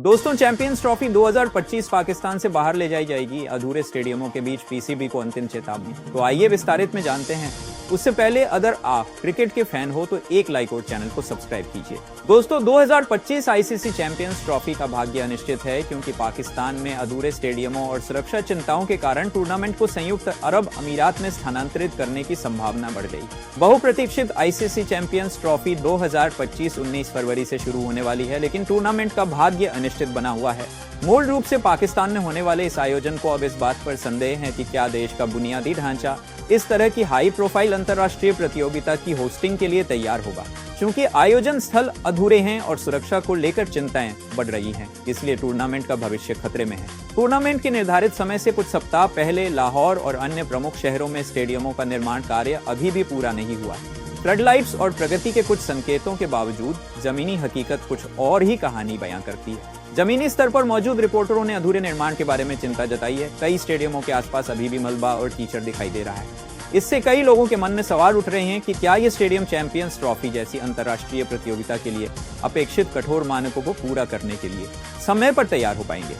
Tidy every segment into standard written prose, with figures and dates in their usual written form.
दोस्तों, champions trophy 2025 Pakistan से बाहर ले जाई जाएगी। अधूरे स्टेडियमों के बीच पीसीबी को अंतिम चेतावनी। तो आइए विस्तारित में जानते हैं। उससे पहले अगर आप क्रिकेट के फैन हो तो एक लाइक और चैनल को सब्सक्राइब कीजिए। दोस्तों, 2025 आईसीसी चैंपियंस ट्रॉफी का भाग्य अनिश्चित है, क्योंकि पाकिस्तान में अधूरे स्टेडियमों और सुरक्षा चिंताओं के कारण टूर्नामेंट को संयुक्त अरब अमीरात में स्थानांतरित करने की संभावना बढ़ गई। बहुप्रतीक्षित आईसीसी चैंपियंस ट्रॉफी 2025 19 फरवरी से शुरू होने वाली है, लेकिन टूर्नामेंट का भाग्य अनिश्चित बना हुआ है। मूल रूप से पाकिस्तान में होने वाले इस आयोजन को अब इस बात पर संदेह है कि क्या देश का बुनियादी ढांचा इस तरह की हाई प्रोफाइल अंतर्राष्ट्रीय प्रतियोगिता की होस्टिंग के लिए तैयार होगा। क्योंकि आयोजन स्थल अधूरे हैं और सुरक्षा को लेकर चिंताएं बढ़ रही हैं, इसलिए टूर्नामेंट का भविष्य खतरे में है। टूर्नामेंट के निर्धारित समय से कुछ सप्ताह पहले लाहौर और अन्य प्रमुख शहरों में स्टेडियमों का निर्माण कार्य अभी भी पूरा नहीं हुआ। फ्लडलाइट्स और प्रगति के कुछ संकेतों के बावजूद जमीनी हकीकत कुछ और ही कहानी बयां करती है। जमीनी स्तर पर मौजूद रिपोर्टरों ने अधूरे निर्माण के बारे में चिंता जताई है। कई स्टेडियमों के आसपास अभी भी मलबा और कीचड़ दिखाई दे रहा है। इससे कई लोगों के मन में सवाल उठ रहे हैं कि क्या ये स्टेडियम चैंपियंस ट्रॉफी जैसी अंतर्राष्ट्रीय प्रतियोगिता के लिए अपेक्षित कठोर मानकों को पूरा करने के लिए समय पर तैयार हो पाएंगे।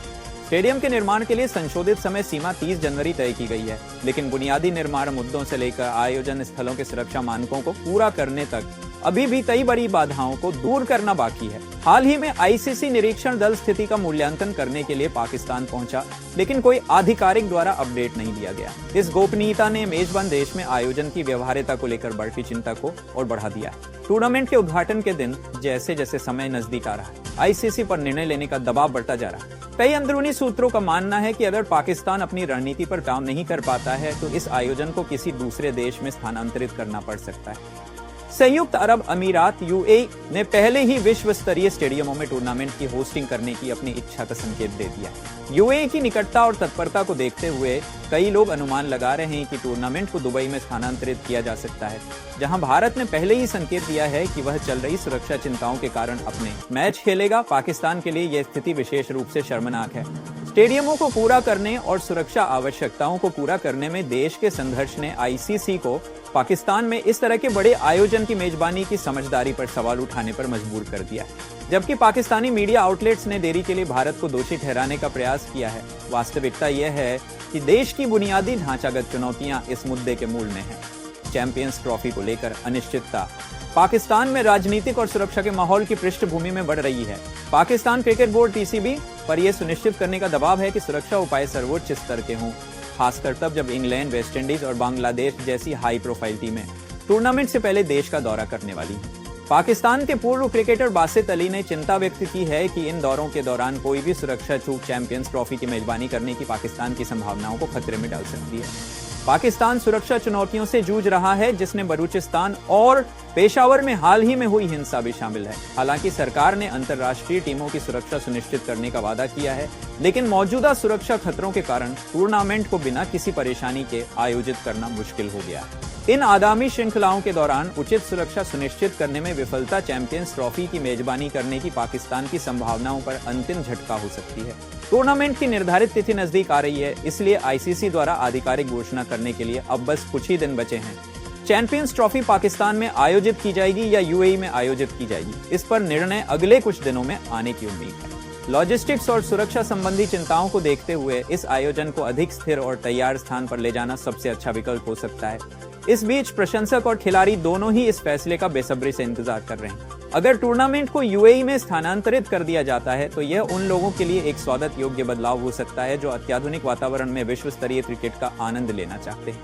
स्टेडियम के निर्माण के लिए संशोधित समय सीमा 30 जनवरी तय की गई है, लेकिन बुनियादी निर्माण मुद्दों से लेकर आयोजन स्थलों के सुरक्षा मानकों को पूरा करने तक अभी भी कई बड़ी बाधाओं को दूर करना बाकी है। हाल ही में आईसीसी निरीक्षण दल स्थिति का मूल्यांकन करने के लिए पाकिस्तान पहुंचा, लेकिन कोई आधिकारिक द्वारा अपडेट नहीं दिया गया। इस गोपनीयता ने मेजबान देश में आयोजन की व्यवहार्यता को लेकर बढ़ती चिंता को और बढ़ा दिया है। टूर्नामेंट के उद्घाटन के दिन जैसे जैसे समय नजदीक आ रहा है, आईसीसी पर निर्णय लेने का दबाव बढ़ता जा रहा है। कई अंदरूनी सूत्रों का मानना है कि अगर पाकिस्तान अपनी रणनीति पर काम नहीं कर पाता है तो इस आयोजन को किसी दूसरे देश में स्थानांतरित करना पड़ सकता है। संयुक्त अरब अमीरात यूएई ने पहले ही विश्व स्तरीय स्टेडियमों में टूर्नामेंट की होस्टिंग करने की अपनी इच्छा का संकेत दे दिया। यूएई की निकटता और तत्परता को देखते हुए कई लोग अनुमान लगा रहे हैं कि टूर्नामेंट को दुबई में स्थानांतरित किया जा सकता है, जहां भारत ने पहले ही संकेत दिया है कि वह चल रही सुरक्षा चिंताओं के कारण अपने मैच खेलेगा। पाकिस्तान के लिए यह स्थिति विशेष रूप से शर्मनाक है। स्टेडियमों को पूरा करने और सुरक्षा आवश्यकताओं को पूरा करने में देश के संघर्ष ने आईसीसी को पाकिस्तान में इस तरह के बड़े आयोजन की मेजबानी की समझदारी पर सवाल उठाने पर मजबूर कर दिया है। जबकि पाकिस्तानी मीडिया आउटलेट्स ने देरी के लिए भारत को दोषी ठहराने का प्रयास किया है, वास्तविकता यह है कि देश की बुनियादी ढांचागत चुनौतियां इस मुद्दे के मूल में हैं। चैंपियंस ट्रॉफी को लेकर अनिश्चितता पाकिस्तान में राजनीतिक और सुरक्षा के माहौल की पृष्ठभूमि में बढ़ रही है। पाकिस्तान क्रिकेट बोर्ड पीसीबी पर यह सुनिश्चित करने का दबाव है कि सुरक्षा उपाय सर्वोच्च स्तर के हों, खासकर तब जब इंग्लैंड, वेस्टइंडीज और बांग्लादेश जैसी हाई प्रोफाइल टीमें टूर्नामेंट से पहले देश का दौरा करने वाली हैं। पाकिस्तान के पूर्व क्रिकेटर बासित अली ने चिंता व्यक्त की है कि इन दौरों के दौरान कोई भी सुरक्षा चूक चैंपियंस ट्रॉफी की मेजबानी करने की पाकिस्तान की संभावनाओं को खतरे में डाल सकती है। पाकिस्तान सुरक्षा चुनौतियों से जूझ रहा है, जिसमें बलूचिस्तान और पेशावर में हाल ही में हुई हिंसा भी शामिल है। हालांकि सरकार ने अंतर्राष्ट्रीय टीमों की सुरक्षा सुनिश्चित करने का वादा किया है, लेकिन मौजूदा सुरक्षा खतरों के कारण टूर्नामेंट को बिना किसी परेशानी के आयोजित करना मुश्किल हो गया है। इन आगामी श्रृंखलाओं के दौरान उचित सुरक्षा सुनिश्चित करने में विफलता चैंपियंस ट्रॉफी की मेजबानी करने की पाकिस्तान की संभावनाओं पर अंतिम झटका हो सकती है। टूर्नामेंट की निर्धारित तिथि नजदीक आ रही है, इसलिए आईसीसी द्वारा आधिकारिक घोषणा करने के लिए अब बस कुछ ही दिन बचे हैं। चैंपियंस ट्रॉफी पाकिस्तान में आयोजित की जाएगी या यूएई में आयोजित की जाएगी, इस पर निर्णय अगले कुछ दिनों में आने की उम्मीद है। लॉजिस्टिक्स और सुरक्षा संबंधी चिंताओं को देखते हुए इस आयोजन को अधिक स्थिर और तैयार स्थान पर ले जाना सबसे अच्छा विकल्प हो सकता है। इस बीच प्रशंसक और खिलाड़ी दोनों ही इस फैसले का बेसब्री से इंतजार कर रहे हैं। अगर टूर्नामेंट को यूएई में स्थानांतरित कर दिया जाता है तो यह उन लोगों के लिए एक स्वागत योग्य बदलाव हो सकता है जो अत्याधुनिक वातावरण में विश्व स्तरीय क्रिकेट का आनंद लेना चाहते हैं।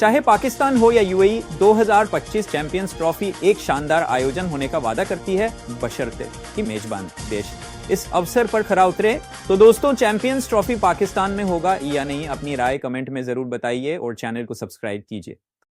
चाहे पाकिस्तान हो या यूएई, 2025 चैंपियंस ट्रॉफी एक शानदार आयोजन होने का वादा करती है, बशर्ते कि मेजबान देश इस अवसर पर खरा उतरे। तो दोस्तों, चैंपियंस ट्रॉफी पाकिस्तान में होगा या नहीं, अपनी राय कमेंट में जरूर बताइए और चैनल को सब्सक्राइब कीजिए।